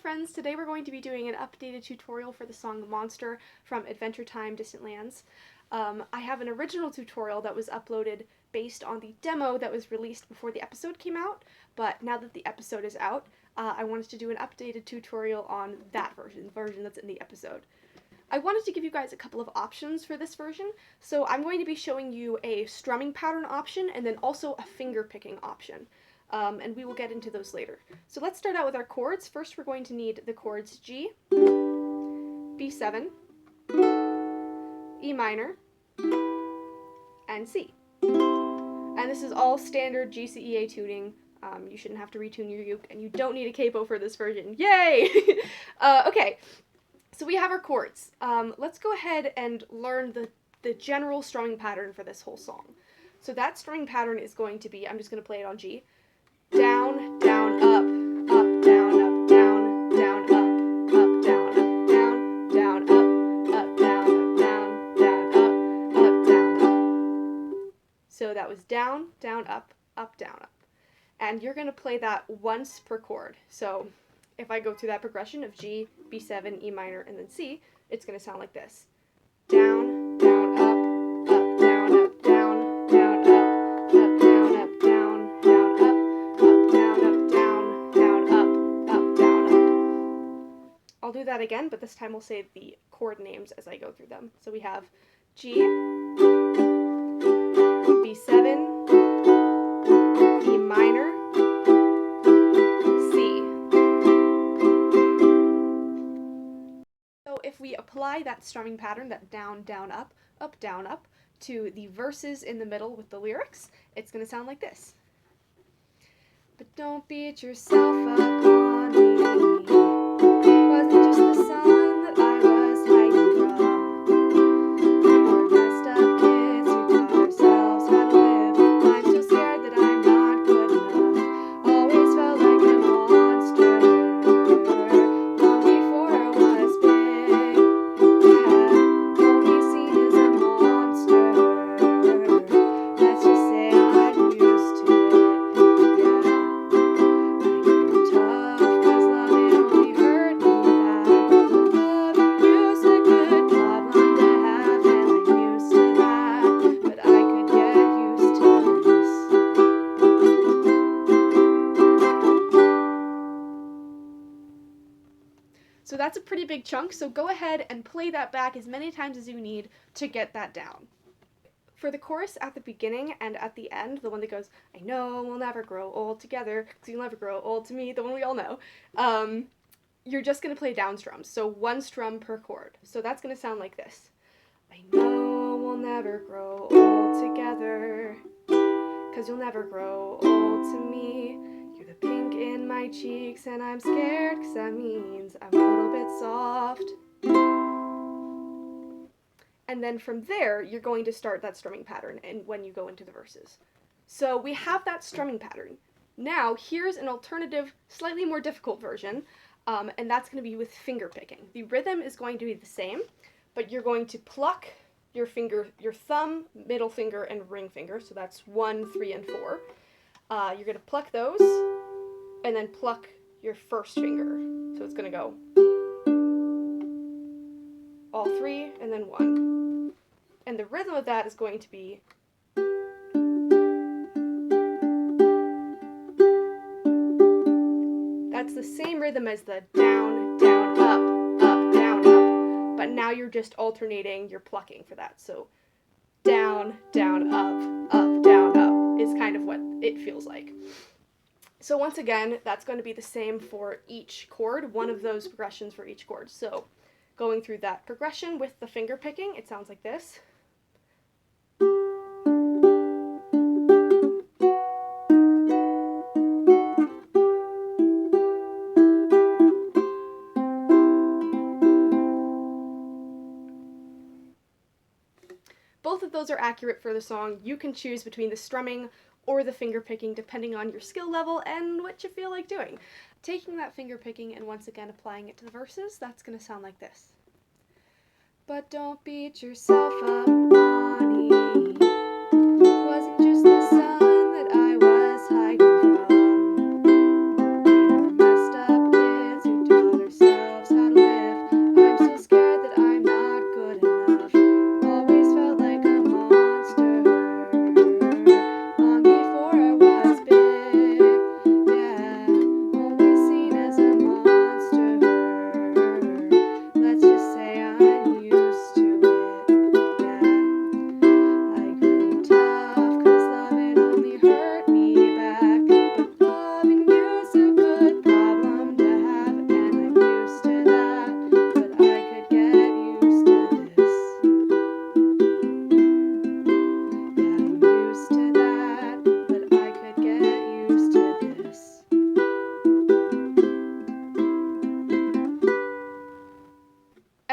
friends, today we're going to be doing an updated tutorial for the song Monster from Adventure Time Distant Lands. I have an original tutorial that was uploaded based on the demo that was released before the episode came out, but now that the episode is out, I wanted to do an updated tutorial on that version, the version that's in the episode. I wanted to give you guys a couple of options for this version, so I'm going to be showing you a strumming pattern option and then also a finger picking option. And we will get into those later. So let's start out with our chords. First we're going to need the chords G, B7, E minor, and C. And this is all standard GCEA tuning. You shouldn't have to retune your uke, and you don't need a capo for this version. Yay! Okay, so we have our chords. Let's go ahead and learn the general strumming pattern for this whole song. So that strumming pattern is going to be, I'm just going to play it on G. Down, down, up, up, down, down, up, down, up, down, down, up, down, up, down, up, down, up. So that was down, down, up, down, up. And you're going to play that once per chord. So if I go through that progression of G, B7, E minor, and then C, it's going to sound like this. Down, down, up, down, up, down, down, up, down, up, down, down, up, down, up, down, down, up, down, up. I'll do that again, but this time we'll say the chord names as I go through them. So we have G, B7, E minor, C. So if we apply that strumming pattern, that down, down, up, down, up, to the verses in the middle with the lyrics, it's going to sound like this. But don't beat yourself up on me. Wasn't just the sun that I was hiding from. We were messed up kids who taught ourselves how to live. I'm still scared that I'm not good enough. Always felt like a monster. Long before I was big. Yeah, only seen as a monster. Let's just say I'm used to it. So that's a pretty big chunk, so go ahead and play that back as many times as you need to get that down. For the chorus at the beginning and at the end, the one that goes, I know we'll never grow old together, because you'll never grow old to me, the one we all know, you're just going to play down strums, so one strum per chord. So that's going to sound like this. I know we'll never grow old together, because you'll never grow old to me. You're the pink in my cheeks, and I'm scared, because that means I'm a little bit soft. And then from there, you're going to start that strumming pattern and when you go into the verses. So we have that strumming pattern. Now, here's an alternative, slightly more difficult version, and that's going to be with finger picking. The rhythm is going to be the same, but you're going to pluck your finger, your thumb, middle finger, and ring finger, so that's 1, 3, and 4. You're going to pluck those, and then pluck your first finger. So it's going to go all 3, and then 1. And the rhythm of that is going to be that's the same rhythm as the down, down, up, down, up. But now you're just alternating your plucking for that. So down, down, up, down, up is kind of what it feels like. So once again, that's going to be the same for each chord, one of those progressions for each chord. So going through that progression with the finger picking, it sounds like this. Both of those are accurate for the song. You can choose between the strumming or the finger picking depending on your skill level and what you feel like doing. Taking that finger picking and once again applying it to the verses, that's going to sound like this. But don't beat yourself up, Bonnie. Wasn't just the sun that I was hiding from. We were messed up kids who taught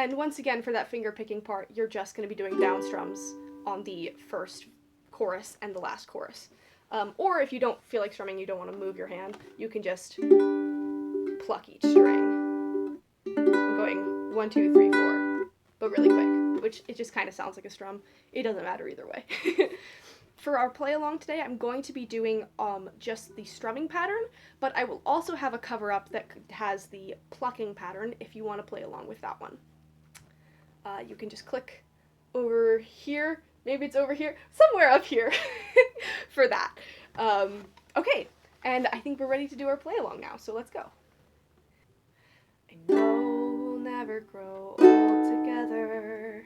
And once again, for that finger picking part, you're just going to be doing down strums on the first chorus and the last chorus. Or if you don't feel like strumming, you don't want to move your hand, you can just pluck each string. I'm going 1, 2, 3, 4, but really quick, which it just kind of sounds like a strum. It doesn't matter either way. For our play along today, I'm going to be doing just the strumming pattern, but I will also have a cover up that has the plucking pattern if you want to play along with that one. You can just click over here, maybe it's over here, somewhere up here for that. Okay, and I think we're ready to do our play along now, so let's go. I know we'll never grow old together,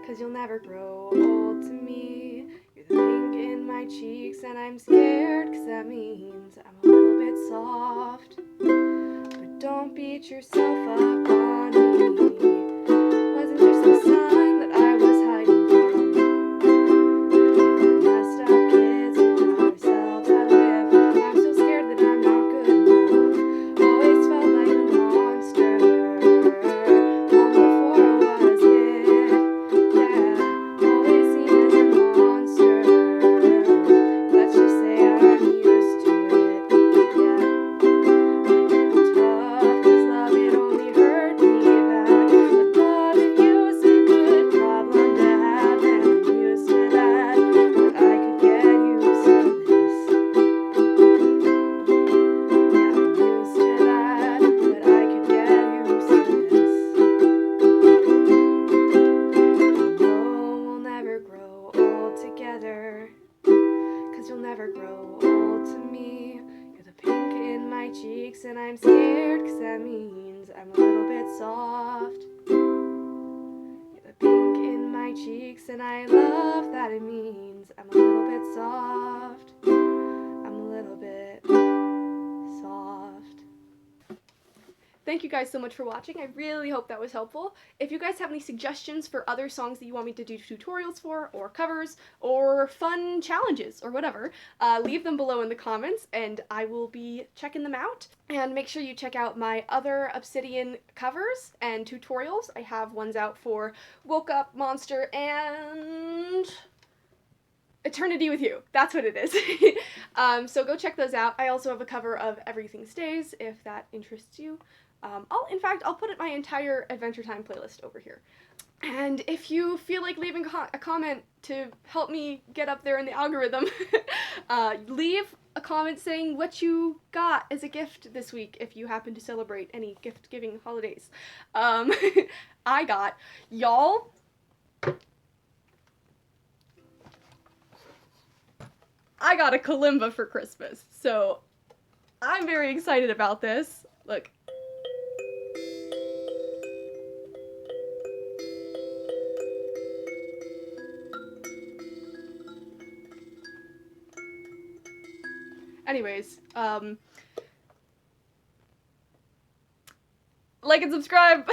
'cause you'll never grow old to me. You're the pink in my cheeks and I'm scared, 'cause that means I'm a little bit soft. But don't beat yourself up on me. Wasn't just a sign that I was hiding from. We're messed up kids who taught ourselves how to live. I'm so scared that I'm not good enough. Always felt like a monster. Long before I was it. Yeah, always seen as a monster. Let's just say I'm used to it. Yeah. I'm tough, 'cause love it only hurt me bad. But loving you's a good problem to have, and I'm used to that. But I could get used to this. Yeah, I'm used to that, but I could get used to this. I know we'll never grow old together, 'cause you'll never grow old to me. You're the pink in my cheeks and I'm scared, 'cause that means I'm a little bit soft. You're the pink in my cheeks and I love that it means I'm a little bit soft. I'm a little bit soft. Thank you guys so much for watching. I really hope that was helpful. If you guys have any suggestions for other songs that you want me to do tutorials for, or covers, or fun challenges, or whatever, leave them below in the comments, and I will be checking them out. And make sure you check out my other Obsidian covers and tutorials. I have ones out for Woke Up, Monster, and Eternity with You. That's what it is. So go check those out. I also have a cover of Everything Stays, if that interests you. In fact, I'll put my entire Adventure Time playlist over here. And if you feel like leaving a comment to help me get up there in the algorithm, leave a comment saying what you got as a gift this week if you happen to celebrate any gift-giving holidays. I got, y'all, I got a kalimba for Christmas, so I'm very excited about this. Look. Anyways, like and subscribe!